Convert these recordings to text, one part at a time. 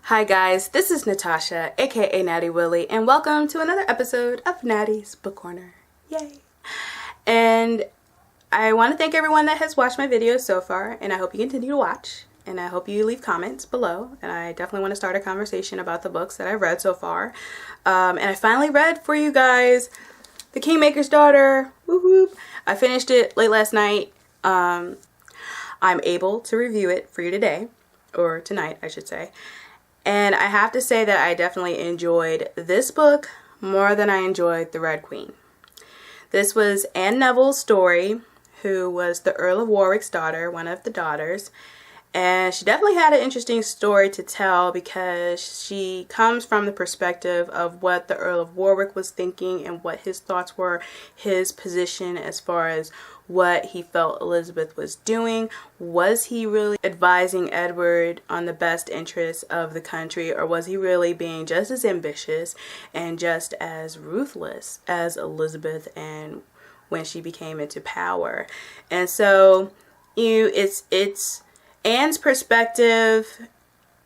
Hi guys, this is Natasha, aka Natty Willie, and welcome to another episode of Natty's Book Corner. Yay! And I want to thank everyone that has watched my videos so far, and I hope you continue to watch, and I hope you leave comments below, and I definitely want to start a conversation about the books that I've read so far. And I finally read for you guys The Kingmaker's Daughter. Whoop whoop. I finished it late last night. I'm able to review it for you today, or tonight I should say. And I have to say that I definitely enjoyed this book more than I enjoyed The Red Queen. This was Anne Neville's story, who was the Earl of Warwick's daughter, one of the daughters. And she definitely had an interesting story to tell because she comes from the perspective of what the Earl of Warwick was thinking and what his thoughts were, his position as far as what he felt Elizabeth was doing. Was he really advising Edward on the best interests of the country, or was he really being just as ambitious and just as ruthless as Elizabeth and when she became into power? And so it's Anne's perspective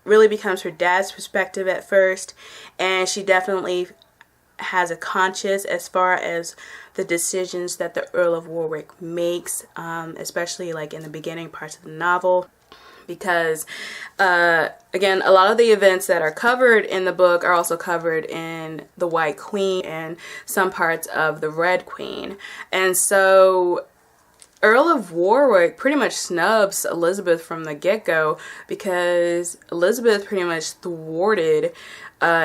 really becomes her dad's perspective at first, and she definitely has a conscience as far as the decisions that the Earl of Warwick makes, especially like in the beginning parts of the novel, because again, a lot of the events that are covered in the book are also covered in The White Queen and some parts of The Red Queen. And so Earl of Warwick pretty much snubs Elizabeth from the get-go because Elizabeth pretty much thwarted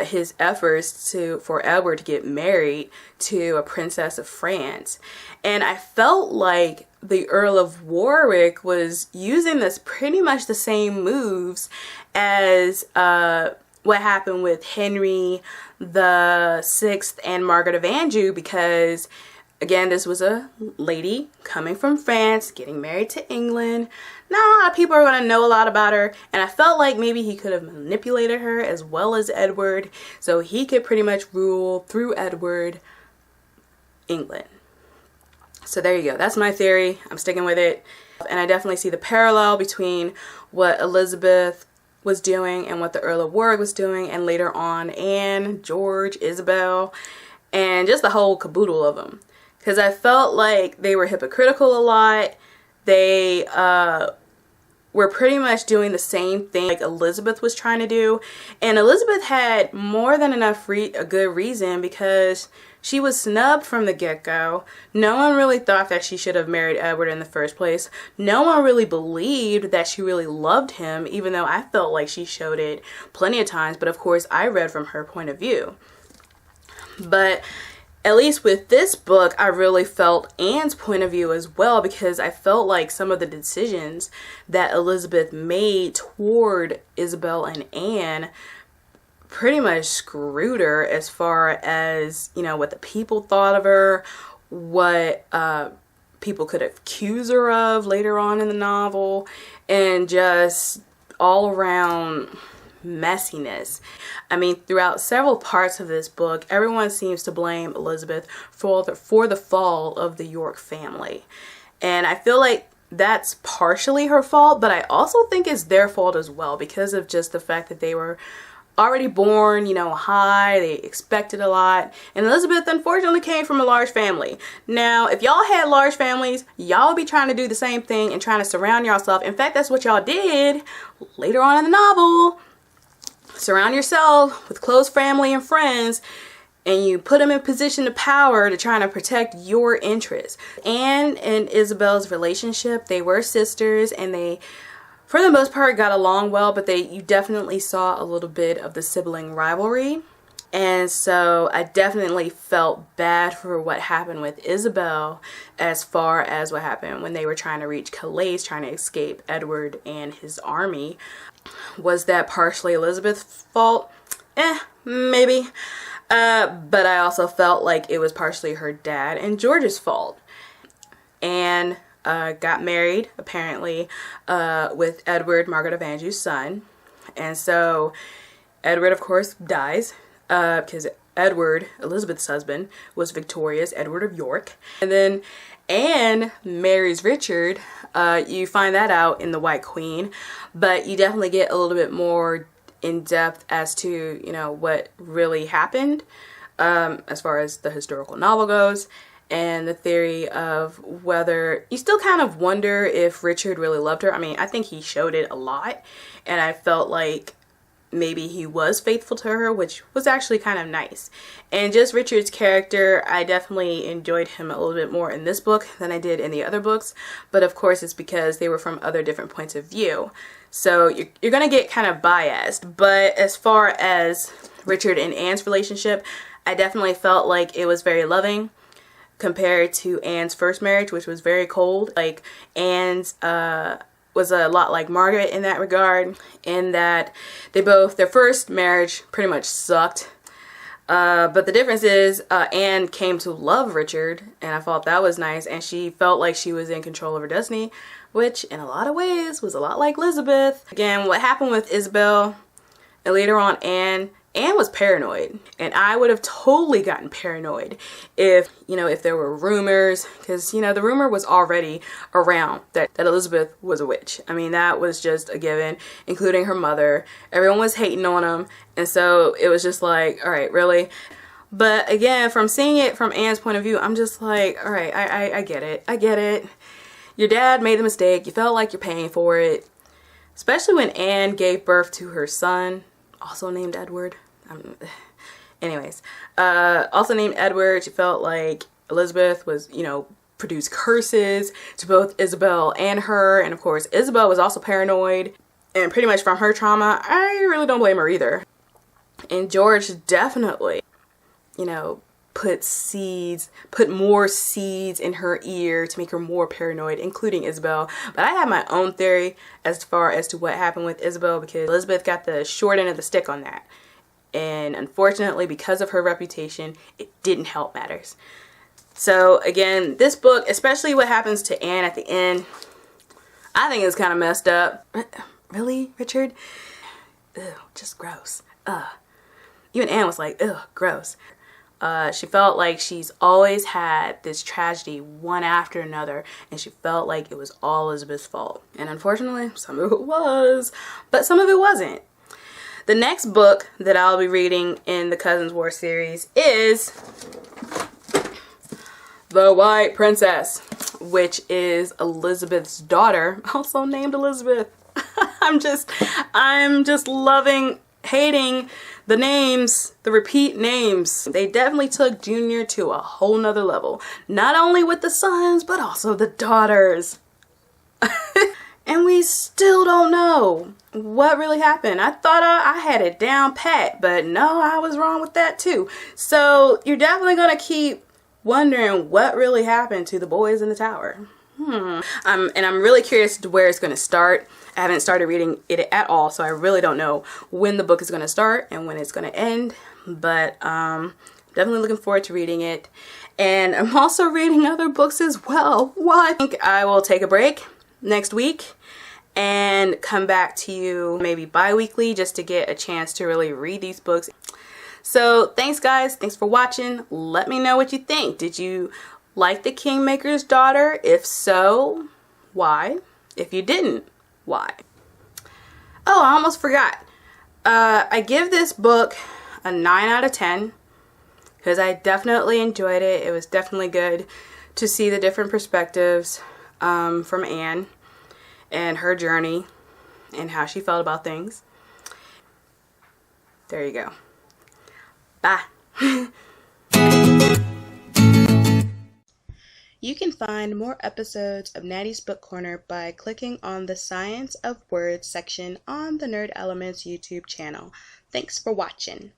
his efforts for Edward to get married to a princess of France. And I felt like the Earl of Warwick was using this pretty much the same moves as what happened with Henry the Sixth and Margaret of Anjou, because again, this was a lady coming from France, getting married to England. Not a lot of people are going to know a lot about her, and I felt like maybe he could have manipulated her as well as Edward, so he could pretty much rule through Edward England. So there you go. That's my theory. I'm sticking with it. And I definitely see the parallel between what Elizabeth was doing and what the Earl of Warwick was doing, and later on Anne, George, Isabel, and just the whole caboodle of them. Because I felt like they were hypocritical a lot. They were pretty much doing the same thing like Elizabeth was trying to do. And Elizabeth had more than enough a good reason, because she was snubbed from the get-go. No one really thought that she should have married Edward in the first place. No one really believed that she really loved him, even though I felt like she showed it plenty of times. But of course, I read from her point of view. But at least with this book, I really felt Anne's point of view as well, because I felt like some of the decisions that Elizabeth made toward Isabel and Anne pretty much screwed her as far as, you know, what the people thought of her, what people could accuse her of later on in the novel, and just all around messiness. I mean, throughout several parts of this book, everyone seems to blame Elizabeth for the fall of the York family. And I feel like that's partially her fault, but I also think it's their fault as well, because of just the fact that they were already born, you know, high, they expected a lot. And Elizabeth unfortunately came from a large family. Now, if y'all had large families, y'all would be trying to do the same thing and trying to surround yourself. In fact, that's what y'all did later on in the novel. Surround yourself with close family and friends, and you put them in position of power to try to protect your interests. Anne and Isabel's relationship, they were sisters, and they, for the most part, got along well, but you definitely saw a little bit of the sibling rivalry. And so I definitely felt bad for what happened with Isabel as far as what happened when they were trying to reach Calais, trying to escape Edward and his army. Was that partially Elizabeth's fault? Maybe. But I also felt like it was partially her dad and George's fault. Anne got married, apparently, with Edward, Margaret of Anjou's son. And so Edward, of course, dies. Because Edward, Elizabeth's husband, was victorious, Edward of York. And then Anne marries Richard. You find that out in The White Queen, but you definitely get a little bit more in depth as to, you know, what really happened as far as the historical novel goes, and the theory of whether you still kind of wonder if Richard really loved her. I mean, I think he showed it a lot, and I felt like maybe he was faithful to her, which was actually kind of nice. And just Richard's character, I definitely enjoyed him a little bit more in this book than I did in the other books, but of course it's because they were from other different points of view. So you're gonna get kind of biased. But as far as Richard and Anne's relationship, I definitely felt like it was very loving compared to Anne's first marriage, which was very cold. Like Anne's was a lot like Margaret in that regard, in that their first marriage pretty much sucked. But the difference is Anne came to love Richard, and I thought that was nice, and she felt like she was in control of her destiny, which in a lot of ways was a lot like Elizabeth. Again, what happened with Isabel and later on Anne was paranoid, and I would have totally gotten paranoid if, you know, if there were rumors, because, you know, the rumor was already around that Elizabeth was a witch. I mean, that was just a given, including her mother. Everyone was hating on them, and so it was just like, all right, really? But again, from seeing it from Anne's point of view, I'm just like, all right, I get it. I get it. Your dad made the mistake. You felt like you're paying for it. Especially when Anne gave birth to her son, also named Edward. Anyways, also named Edward. She felt like Elizabeth was, you know, produced curses to both Isabel and her. And of course, Isabel was also paranoid. And pretty much from her trauma, I really don't blame her either. And George definitely, you know, put more seeds in her ear to make her more paranoid, including Isabel. But I have my own theory as far as to what happened with Isabel, because Elizabeth got the short end of the stick on that. And unfortunately, because of her reputation, it didn't help matters. So again, this book, especially what happens to Anne at the end, I think it's kind of messed up. Really, Richard? Ew, just gross. Even Anne was like, ugh, gross. She felt like she's always had this tragedy one after another, and she felt like it was all Elizabeth's fault. And unfortunately, some of it was, but some of it wasn't. The next book that I'll be reading in the Cousins War series is The White Princess, which is Elizabeth's daughter, also named Elizabeth. I'm just loving, hating the names, the repeat names. They definitely took Junior to a whole nother level. Not only with the sons, but also the daughters. And we still don't know what really happened. I thought I had it down pat, but no, I was wrong with that too. So you're definitely going to keep wondering what really happened to the boys in the tower. And I'm really curious to where it's going to start. I haven't started reading it at all, so I really don't know when the book is going to start and when it's going to end. But definitely looking forward to reading it. And I'm also reading other books as well. I think I will take a break next week and come back to you maybe bi-weekly just to get a chance to really read these books. So thanks guys, thanks for watching. Let me know what you think. Did you like The Kingmaker's Daughter? If so, why? If you didn't, why? Oh, I almost forgot. I give this book a 9 out of 10 because I definitely enjoyed it. It was definitely good to see the different perspectives from Anne and her journey and how she felt about things. There you go. Bye. You can find more episodes of Natty's Book Corner by clicking on the Science of Words section on the Nerd Elements YouTube channel. Thanks for watching.